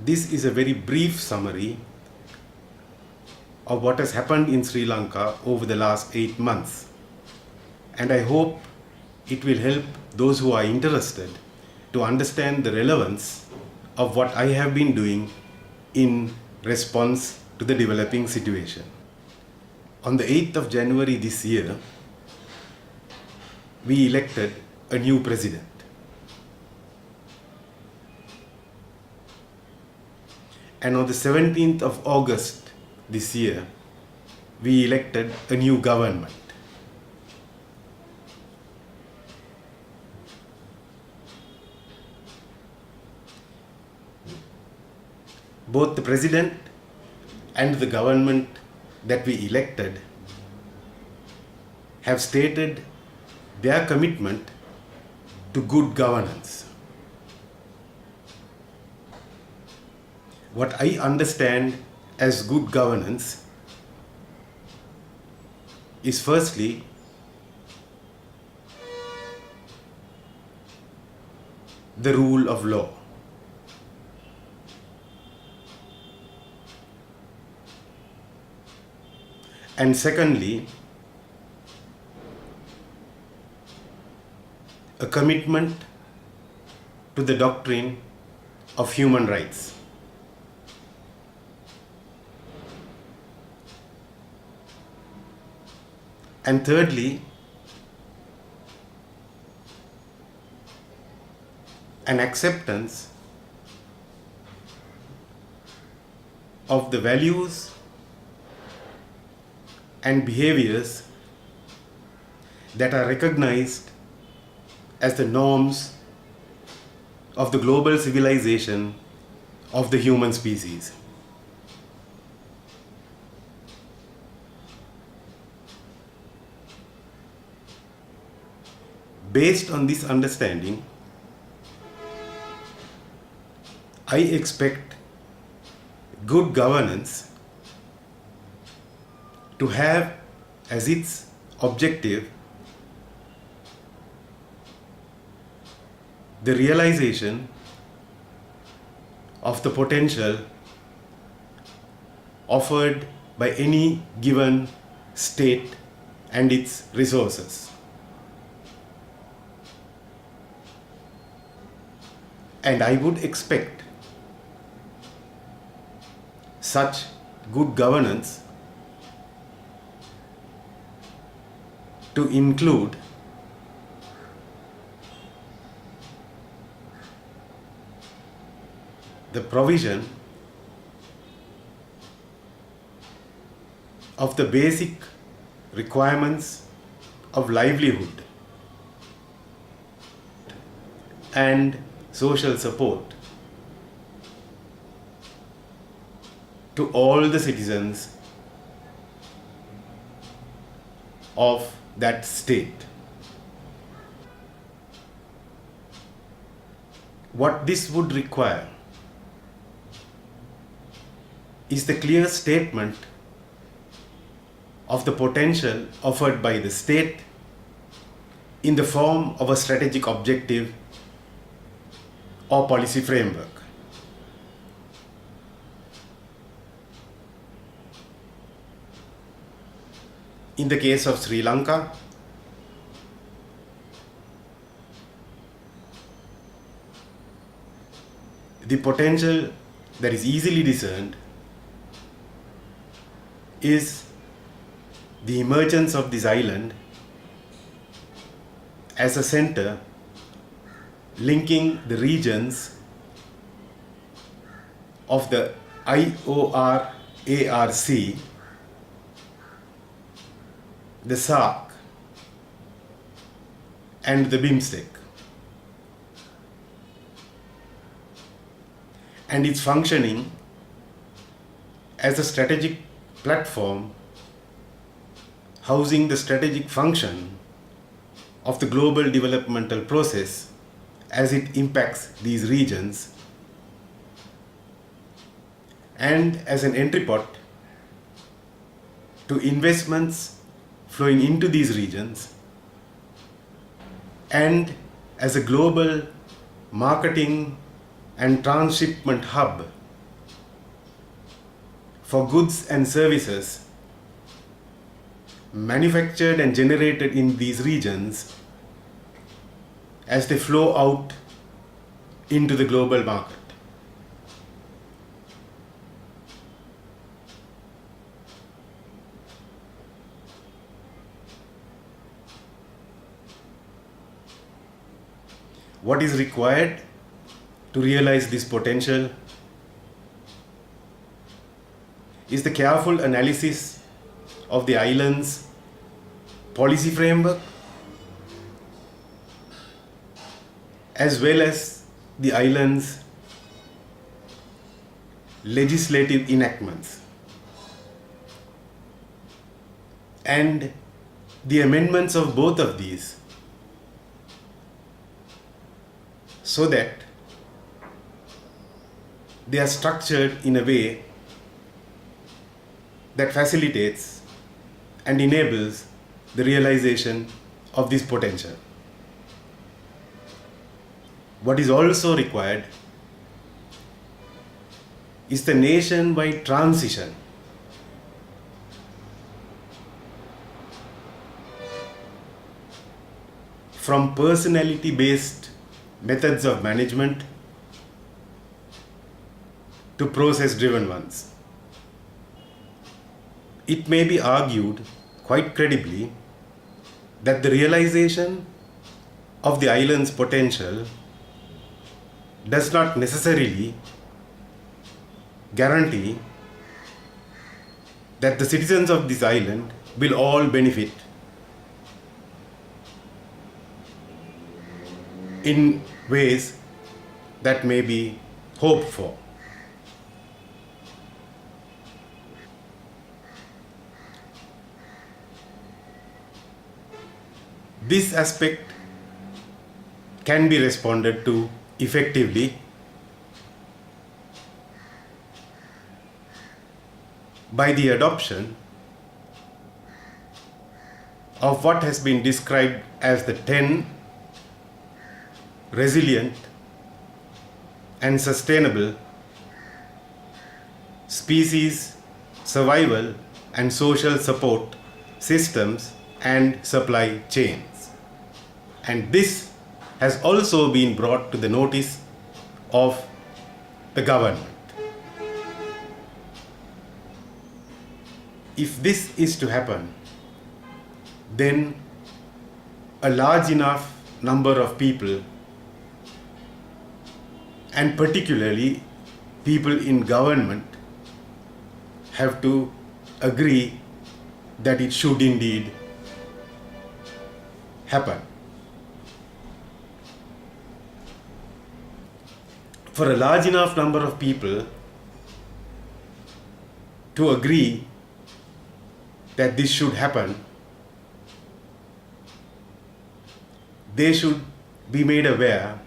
This is a very brief summary of what has happened in Sri Lanka over the last 8 months. And I hope it will help those who are interested to understand the relevance of what I have been doing in response to the developing situation. On the 8th of January this year, we elected a new president. And on the 17th of August this year, we elected a new government. Both the president and the government that we elected have stated their commitment to good governance. What I understand as good governance is firstly the rule of law. And secondly, a commitment to the doctrine of human rights. And thirdly, an acceptance of the values and behaviors that are recognized as the norms of the global civilization of the human species. Based on this understanding, I expect good governance to have as its objective the realization of the potential offered by any given state and its resources. And I would expect such good governance to include the provision of the basic requirements of livelihood and social support to all the citizens of that state. What this would require is the clear statement of the potential offered by the state in the form of a strategic objective or policy framework. In the case of Sri Lanka, the potential that is easily discerned is the emergence of this island as a center linking the regions of the IOR-ARC, the SARC, and the BIMSTEC, and its functioning as a strategic platform housing the strategic function of the global developmental process as it impacts these regions, and as an entry point to investments flowing into these regions, and as a global marketing and transshipment hub for goods and services manufactured and generated in these regions as they flow out into the global market. What is required to realize this potential is the careful analysis of the island's policy framework as well as the island's legislative enactments and the amendments of both of these, so that they are structured in a way that facilitates and enables the realization of this potential. What is also required is the nation-wide transition from personality-based methods of management to process-driven ones. It may be argued quite credibly that the realization of the island's potential does not necessarily guarantee that the citizens of this island will all benefit in ways that may be hoped for. This aspect can be responded to effectively by the adoption of what has been described as the 10 resilient and sustainable species survival and social support systems and supply chains. And this has also been brought to the notice of the government. If this is to happen, then a large enough number of people, and particularly people in government, have to agree that it should indeed happen. For a large enough number of people to agree that this should happen, they should be made aware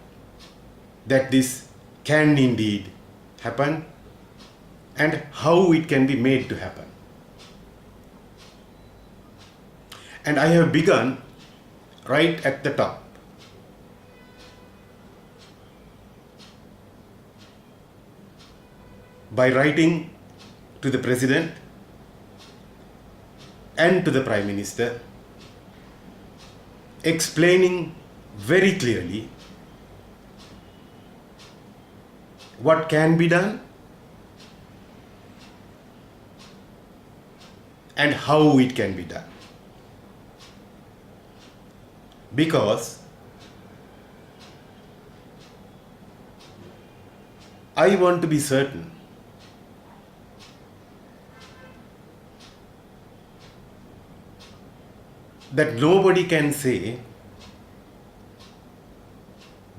that this can indeed happen and how it can be made to happen. And I have begun right at the top. By writing to the President and to the Prime Minister, explaining very clearly what can be done and how it can be done. Because I want to be certain that nobody can say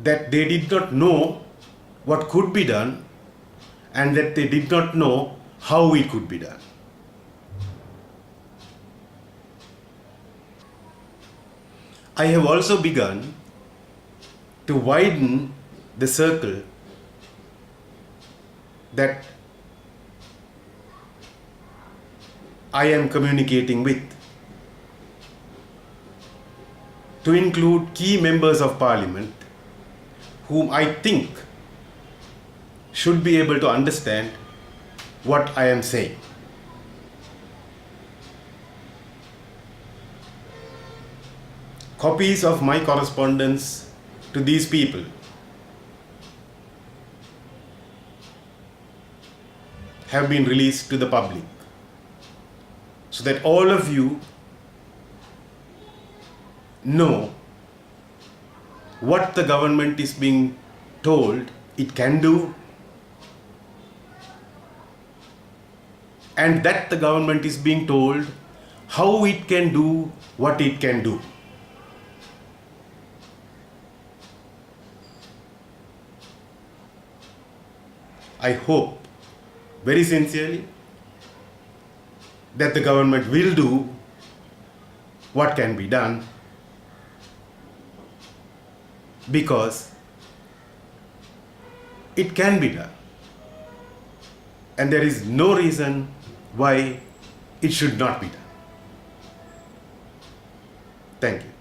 that they did not know what could be done and that they did not know how it could be done. I have also begun to widen the circle that I am communicating with, to include key members of parliament whom I think should be able to understand what I am saying. copies of my correspondence to these people have been released to the public so that all of you know what the government is being told it can do, and that the government is being told how it can do what it can do. I hope very sincerely that the government will do what can be done, because it can be done, and there is no reason why it should not be done. Thank you.